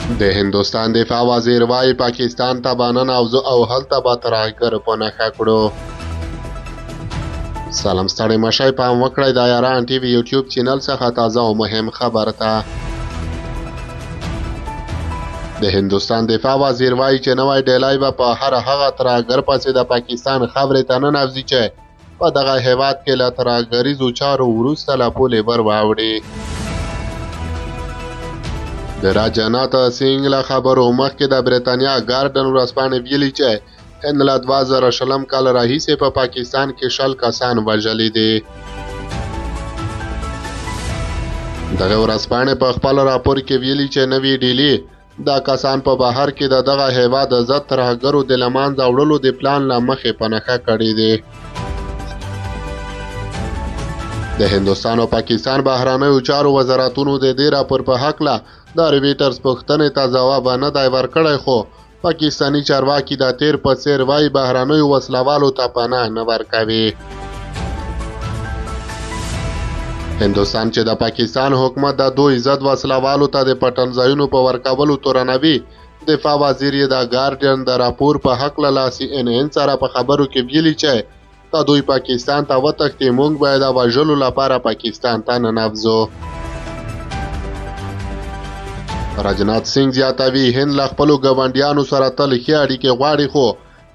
د هندوستان دفاع وزیر وایي پاکستان ته به ننوځو او هلته به ترهګر په نښه کړو. سلام ستړي مشئ، پام وکړئ د یاران ټي وي یوټیوب چینل څخه تازه او مهم خبر ته. د هندوستان دفاع وزیر وایي چې نوی ډیلی به په هر هغه ترهګر پسې د پاکستان خاورې ته ننوځي چې په دغه هیواد کې له ترهګریزو چارو وروسته له پولې بر واوړي. د راجنات سینګ له خبرو مخکې د برېټانیا ګارډن ورځپاڼې ویلي چې هند له 2020 کال راهیسې په پاکستان کې 10 کسان وژلي دي. دغه ورځپاڼې په خپل راپور کې ویلي چې نوی ډیلي دا کسان په بهر کې د دغه هیواد ضد ترهګرو د له منځه وړلو د پلان له مخې په نښه کړي دي. د هندوستان او پاکستان بهرنیو چارو وزارتونو د دې راپور په هکله د رویټرز پوښتنې ته ځواب نه دی ورکړی، خو پاکستاني چارواکي د تیر په څیر وایي بهرنیو وسلوالو ته پناه نه ورکوي. هندوستان چې د پاکستان حکومت د دوی ضد وسلوالو ته د پټنځایونو په ورکولو تورنوي، دفاع وزیر یې د ګارډین د راپور په هکله له CNN سره په خبرو کې ویلي چې که دوی پاکستان ته وتښتي موږ باید د وژلو لپاره پاکستان ته ننوځو. راجنات سینګ زیاتوي هند له خپلو ګاونډیانو سره تل ښې اړیکې غواړي، خو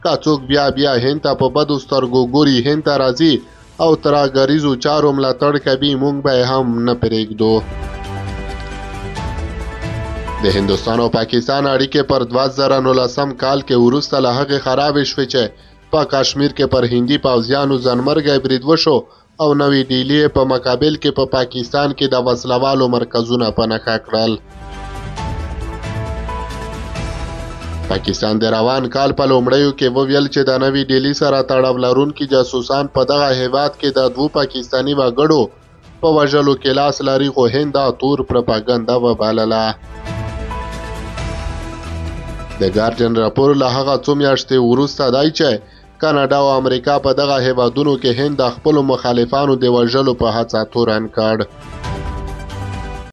که څوک بیا هند ته په بدو سترګو ګوري، هند ته راځي او ترهګریزو چارو ملاتړ کوي، موږ به یې هم نه پرېږدو. د هندوستان او پاکستان اړیکې پر 2019 کال کې وروسته له هغې خرابې شوې چې په کشمیر کې پر هندي پوځیانو ځانمرګی برید وشو او نوی ډیلي په مقابل کې په پاکستان کې د وسلوالو مرکزونه په نښه کړل. پاکستان د روان کال په لومړیو کې وویل چې د نوی ډیلي سره تړاو لرونکي جاسوسان په دغه هیواد کې د 2 پاکستاني وګړو په وژلو کې لاس لري، خو هند دا تور پروپاګنډه وبلله. د ګارډین راپور له هغه څو میاشتې وروسته دی چې کاناډا او امریکا په دغه هیوادونو کې هند د خپلو مخالفانو د وژلو په هڅه تورن کړ.